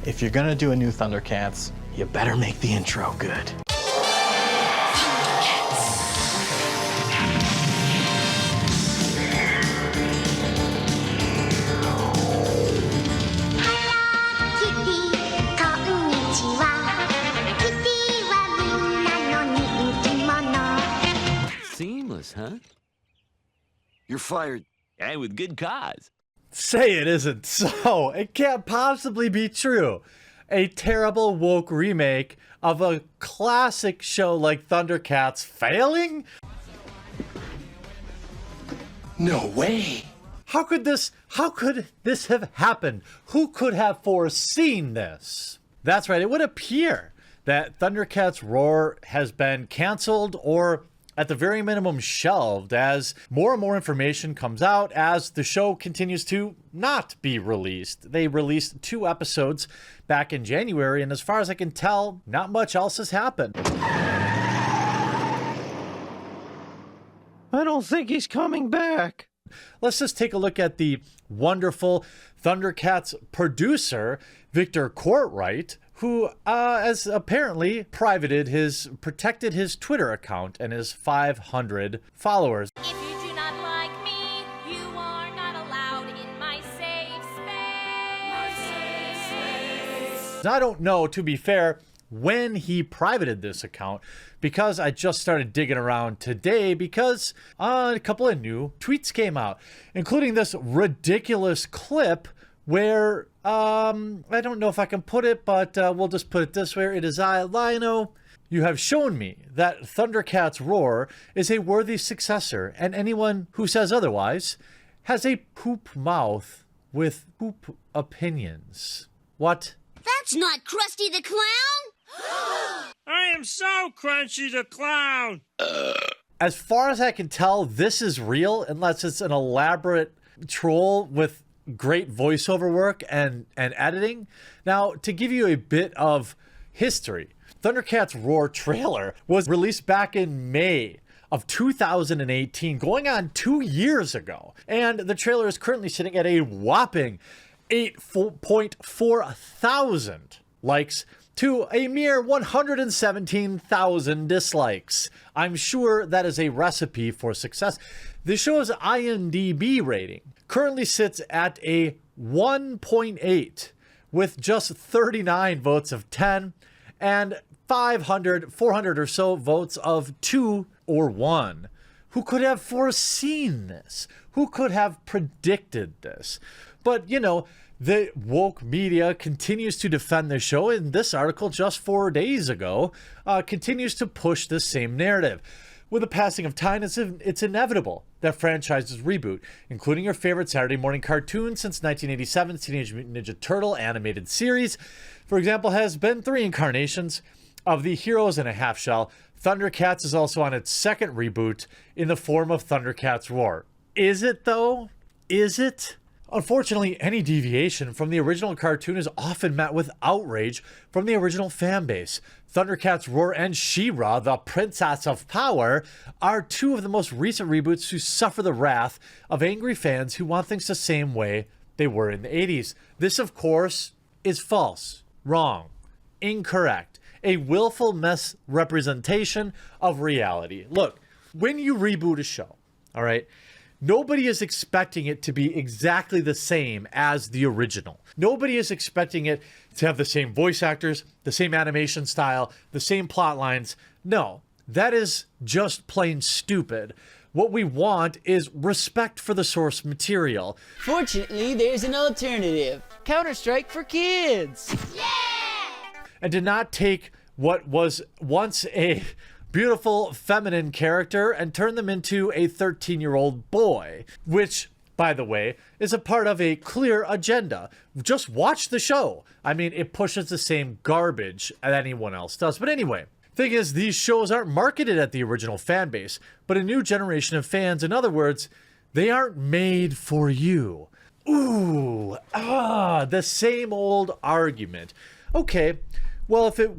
If you're gonna do a new ThunderCats, you better make the intro good. Seamless, huh? You're fired. And with good cause. Say it isn't so. It can't possibly be true. A terrible woke remake of a classic show like ThunderCats failing? No way! How could this have happened? Who could have foreseen this? That's right, it would appear that ThunderCats Roar has been canceled or at the very minimum shelved as more and more information comes out as the show continues to not be released. They released 2 episodes back in January, and as far as I can tell, not much else has happened. I don't think he's coming back. Let's just take a look at the wonderful ThunderCats producer, Victor Courtwright, who has apparently protected his Twitter account and his 500 followers. If you do not like me, you are not allowed in my safe space. I don't know, to be fair, when he privated this account, because I just started digging around today because a couple of new tweets came out, including this ridiculous clip where, I don't know if I can put it, but we'll just put it this way. It is I, Lino. You have shown me that ThunderCats Roar is a worthy successor, and anyone who says otherwise has a poop mouth with poop opinions. What? That's not Krusty the Clown! I am so Crunchy the Clown! As far as I can tell, this is real, unless it's an elaborate troll with great voiceover work and editing. Now, to give you a bit of history, ThunderCats Roar trailer was released back in May of 2018, going on 2 years ago. And the trailer is currently sitting at a whopping 8.4 thousand likes to a mere 117,000 dislikes. I'm sure that is a recipe for success. The show's IMDb rating currently sits at a 1.8 with just 39 votes of 10 and 400 or so votes of 2 or 1. Who could have foreseen this? Who could have predicted this? But, you know, the woke media continues to defend the show, and this article just 4 days ago continues to push the same narrative. With the passing of time, it's inevitable that franchises reboot, including your favorite Saturday morning cartoon since 1987's Teenage Mutant Ninja Turtle animated series. For example, has been 3 incarnations of the Heroes in a Half Shell. ThunderCats is also on its 2nd reboot in the form of ThunderCats Roar. Is it, though? Is it? Unfortunately, any deviation from the original cartoon is often met with outrage from the original fanbase. ThunderCats Roar and She-Ra, the Princess of Power, are 2 of the most recent reboots to suffer the wrath of angry fans who want things the same way they were in the 80s. This, of course, is false, wrong, incorrect, a willful misrepresentation of reality. Look, when you reboot a show, all right, nobody is expecting it to be exactly the same as the original. Nobody is expecting it to have the same voice actors, the same animation style, the same plot lines. No, that is just plain stupid. What we want is respect for the source material. Fortunately, there's an alternative. Counter-Strike for kids! And to not take what was once a beautiful feminine character and turn them into a 13-year-old boy, which, by the way, is a part of a clear agenda. Just watch the show. I mean, it pushes the same garbage that anyone else does. But anyway, thing is, these shows aren't marketed at the original fan base, but a new generation of fans. In other words, they aren't made for you. Ooh, the same old argument. Okay, well, if it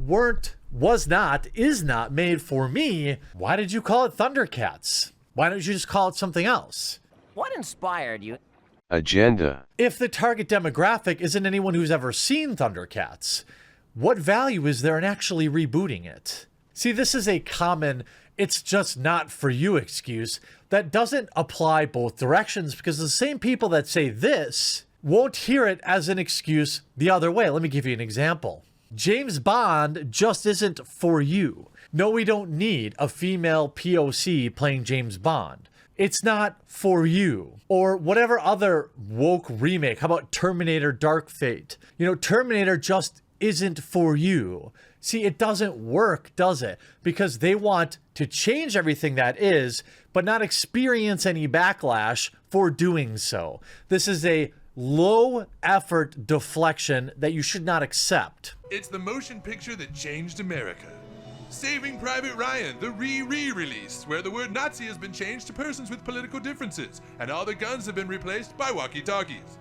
is not made for me, why did you call it ThunderCats? Why don't you just call it something else? What inspired you? Agenda. If the target demographic isn't anyone who's ever seen ThunderCats, what value is there in actually rebooting it? See, this is a common, it's just not for you excuse that doesn't apply both directions, because the same people that say this won't hear it as an excuse the other way. Let me give you an example. James Bond just isn't for you. No, we don't need a female POC playing James Bond. It's not for you. Or whatever other woke remake. How about Terminator Dark Fate? You know, Terminator just isn't for you. See, it doesn't work, does it? Because they want to change everything that is, but not experience any backlash for doing so. This is a low effort deflection that you should not accept. It's the motion picture that changed America. Saving Private Ryan, the re-release, where the word Nazi has been changed to persons with political differences, and all the guns have been replaced by walkie-talkies.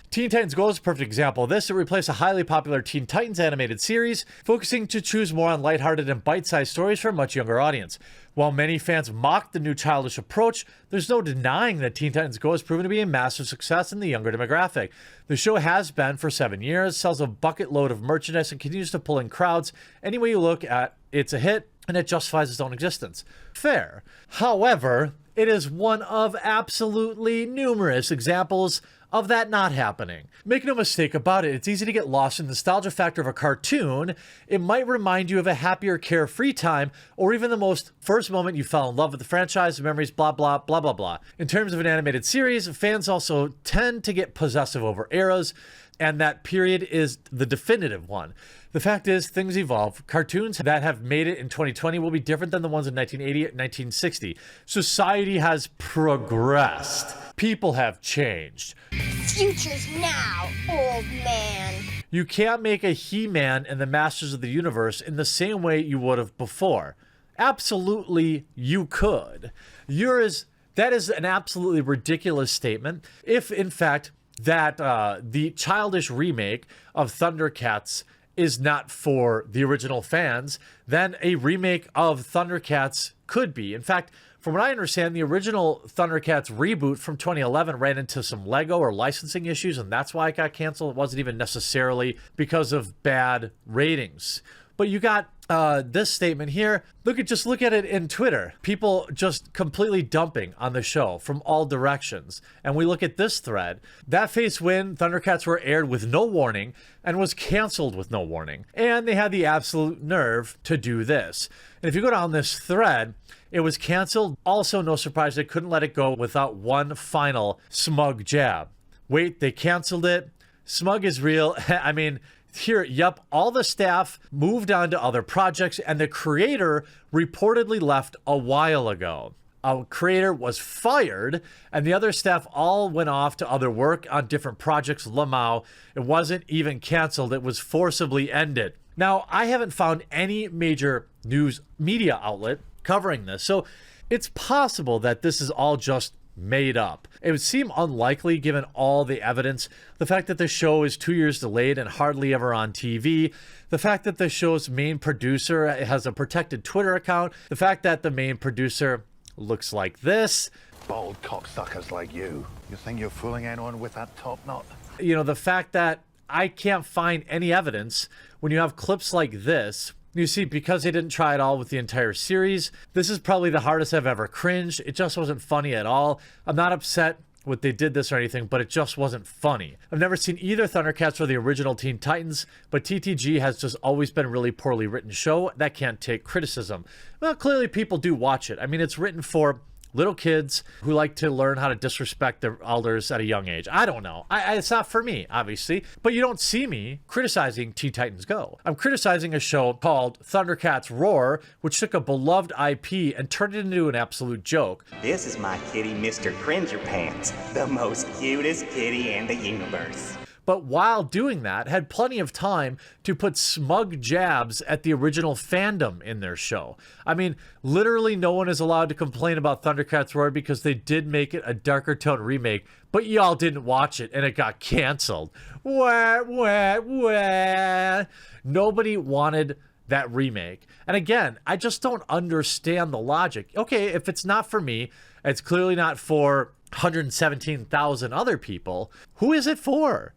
Teen Titans Go is a perfect example of this. It replaced a highly popular Teen Titans animated series, focusing to choose more on lighthearted and bite-sized stories for a much younger audience. While many fans mocked the new childish approach, there's no denying that Teen Titans Go has proven to be a massive success in the younger demographic. The show has been for 7 years, sells a bucket load of merchandise, and continues to pull in crowds. Any way you look at it's a hit, and it justifies its own existence. Fair. However, it is one of absolutely numerous examples of that not happening. Make no mistake about it, it's easy to get lost in the nostalgia factor of a cartoon. It might remind you of a happier, carefree time, or even the most first moment you fell in love with the franchise, memories, blah, blah, blah, blah, blah. In terms of an animated series, fans also tend to get possessive over eras, and that period is the definitive one. The fact is, things evolve. Cartoons that have made it in 2020 will be different than the ones in 1980 and 1960. Society has progressed. People have changed. Future's now, old man. You can't make a He-Man and the Masters of the Universe in the same way you would have before. Absolutely, you could. That is an absolutely ridiculous statement. If, in fact, that the childish remake of ThunderCats is not for the original fans, then a remake of ThunderCats could be. In fact, from what I understand, the original ThunderCats reboot from 2011 ran into some Lego or licensing issues, and that's why it got canceled. It wasn't even necessarily because of bad ratings. But you got this statement here. Just look at it in Twitter. People just completely dumping on the show from all directions. And we look at this thread. That face when ThunderCats were aired with no warning and was canceled with no warning. And they had the absolute nerve to do this. And if you go down this thread, it was canceled. Also, no surprise, they couldn't let it go without one final smug jab. Wait, they canceled it? Smug is real. I mean, here, yep, all the staff moved on to other projects, and the creator reportedly left a while ago. A creator was fired, and the other staff all went off to other work on different projects. Lamau, it wasn't even canceled, it was forcibly ended. Now, I haven't found any major news media outlet covering this, so it's possible that this is all just made up. It would seem unlikely given all the evidence, the fact that the show is 2 years delayed and hardly ever on TV, the fact that the show's main producer has a protected Twitter account, the fact that the main producer looks like this. Bold cocksuckers like you think you're fooling anyone with that top knot? You know, the fact that I can't find any evidence when you have clips like this. You see, because they didn't try it all with the entire series, this is probably the hardest I've ever cringed. It just wasn't funny at all. I'm not upset with they did this or anything, but it just wasn't funny. I've never seen either ThunderCats or the original Teen Titans, but TTG has just always been a really poorly written show that can't take criticism. Well, clearly people do watch it. I mean, it's written for little kids who like to learn how to disrespect their elders at a young age. I don't know. It's not for me, obviously. But you don't see me criticizing Teen Titans Go. I'm criticizing a show called ThunderCats Roar, which took a beloved IP and turned it into an absolute joke. This is my kitty, Mr. Cringer Pants, the most cutest kitty in the universe. But while doing that, had plenty of time to put smug jabs at the original fandom in their show. I mean, literally no one is allowed to complain about ThunderCats Roar because they did make it a darker tone remake, but y'all didn't watch it and it got canceled. Wah, wah, wah. Nobody wanted that remake. And again, I just don't understand the logic. Okay, if it's not for me, it's clearly not for 117,000 other people. Who is it for?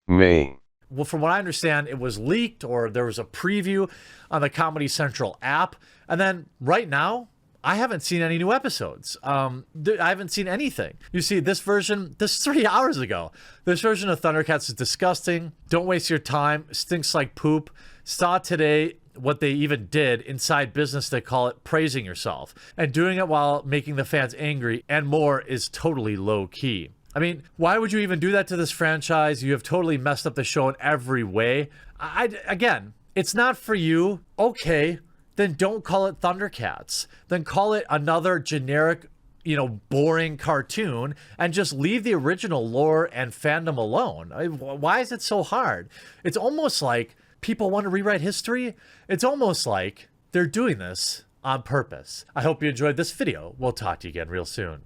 Me. Well, from what I understand, it was leaked, or there was a preview on the Comedy Central app. And then right now, I haven't seen any new episodes. I haven't seen anything. You see, this version, this is 3 hours ago. This version of ThunderCats is disgusting. Don't waste your time. Stinks like poop. Saw today what they even did inside business. They call it praising yourself. And doing it while making the fans angry and more is totally low key. I mean, why would you even do that to this franchise? You have totally messed up the show in every way. Again, it's not for you. Okay, then don't call it ThunderCats. Then call it another generic, boring cartoon and just leave the original lore and fandom alone. Why is it so hard? It's almost like people want to rewrite history. It's almost like they're doing this on purpose. I hope you enjoyed this video. We'll talk to you again real soon.